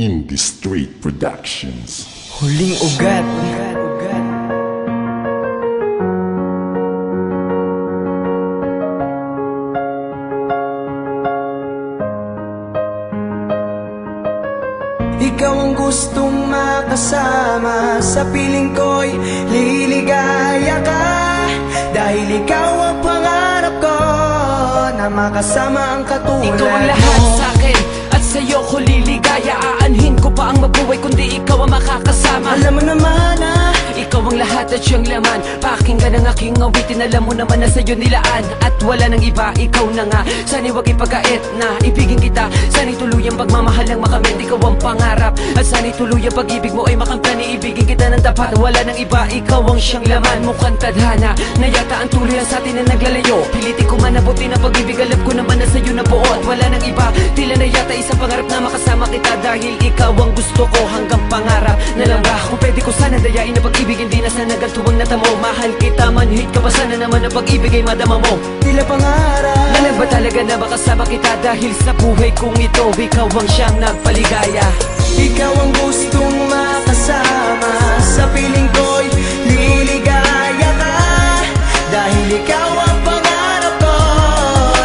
Indie Street Productions. Huling ugat. Ikaw ang gustong makasama, sa piling ko'y liligaya ka. Dahil ikaw ang pangarap ko, na makasama ang katulad mo. Ikaw ang lahat sa'kin, at sa'yo ko liligaya. Aanhin ko pa ang mabuhay, kundi ikaw ang makakasama. Alam mo naman na ikaw ang lahat at siyang laman. Pakinggan ang aking awitin, alam mo naman na sa'yo nilaan. At wala nang iba, ikaw na nga. Sana'y wag ipagkait na ibigin kita. Sana'y tuluyang pagmamahal ang makamit, ikaw ang pangarap. At sana'y tuluyang pag-ibig mo ay makamtani. Ibigin kita ng tapat, wala nang iba, ikaw ang siyang laman. Mukhang tadhana, na yata ang tuloy ang sa'tin na naglalayo. Pilitin ko man abutin ang pag-ibig, alam ko naman na sa'yo na buo. At wala nang iba, tila na yata isang pangarap na makasama kita. Dahil ikaw ang gusto ko hanggang pangarap na lang ba. Kung pwede ko sana dayain ang pag-ibig, hindi na sana gantuwang natamo. Mahal kita man, hate ka pa sana naman ang pag-ibig ay madama mo. tila pangarap. Alam ba talaga na makasama kita dahil sa buhay kong ito, ikaw ang siyang nagpaligaya. Ikaw ang gustong makasama, sa piling ko'y liligaya ka. Dahil ikaw ang pangarap ko,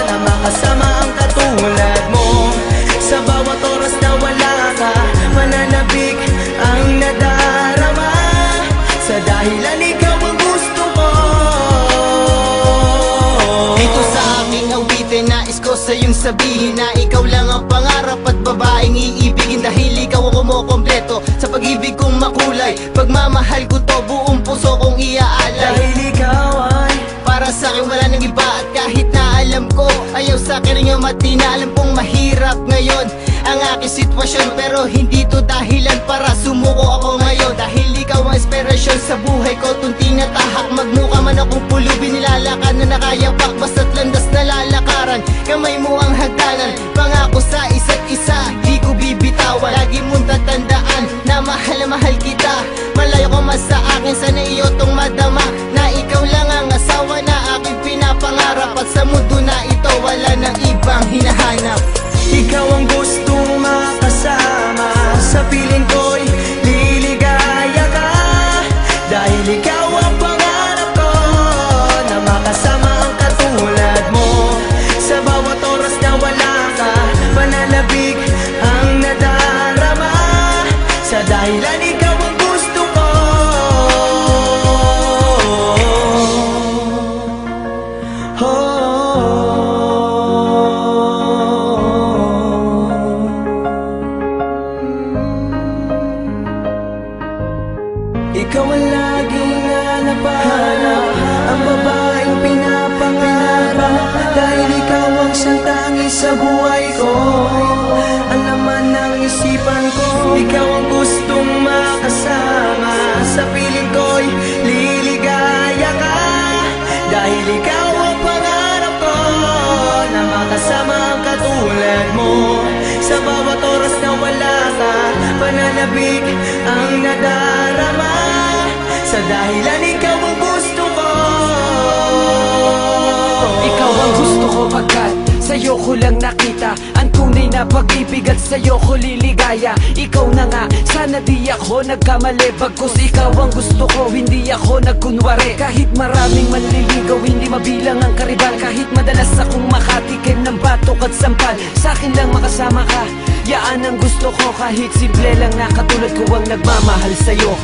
na makasama ang katulad mo. Sa bawat oras na wala ka, mananabik ang nadarama. Sa dahilan ikaw ang gusto ko. Dito sa aking awitin, nais ko sa iyong sabihin na ikaw lang ang pangarap at babaeng iibigin. Dahil ikaw ang kumukompleto sa pag-ibig kong makulay. Pagmamahal ko to, buong puso kong iaalay. Dahil ikaw ay Para sa akin wala nang iba. At kahit na alam ko ayaw sa akin rin yung mati, na alam kong mahirap ngayon ang aking sitwasyon, pero hindi to dahilan para sumuko ako ngayon. Dahil ikaw ang inspirasyon sa buhay ko, tunting na tahak. Magmukha man akong pulubi, nilalakad na nakayapak. Basta't landas na lalakaran, kamay mo ang hagdanan. Pangako sa isa't isa, di ko bibitawan. Lagi mong tatandaan na mahal kita. Malayo ko mas sa akin, sana iyo tong madama, na ikaw lang ang asawa na aking pinapangarap. At sa mundo na ito, wala nang ibang hinahanap. ikaw ang gustong makasama, sa piling ko'y liligaya ka. Dahil ikaw ang pangarap ko, na makasama ang katulad mo. Sa bawat oras na wala ka, pananabik ang nadarama. Sa dahilan ikaw ang gusto ko. Ikaw ang laging hanahanap, ang babaeng pinapangarap. Dahil ikaw ang siyang tangi sa buhay ko, ang laman ng isipan ko. Ikaw ang gustong makasama, sa piling ko'y liligaya ka. Dahil ikaw ang pangarap ko, na makasama ang katulad mo. Sa bawat oras na wala ka, pananabik ang nadarama. Sa dahilan ikaw ang gusto ko. Ikaw ang gusto ko pagkat sa'yo ko lang nakita ang tunay na pag-ibig, at sa'yo ko liligaya. Ikaw na nga, sana di ako nagkamali. Bagkus ikaw ang gusto ko, hindi ako nagkunwari. Kahit maraming manliligaw, hindi mabilang ang karibal. Kahit madalas akong makatikim ng batok at sampal, sa'kin lang makasama ka, yaan ang gusto ko. Kahit simple lang na katulad ko ang nagmamahal sa'yo.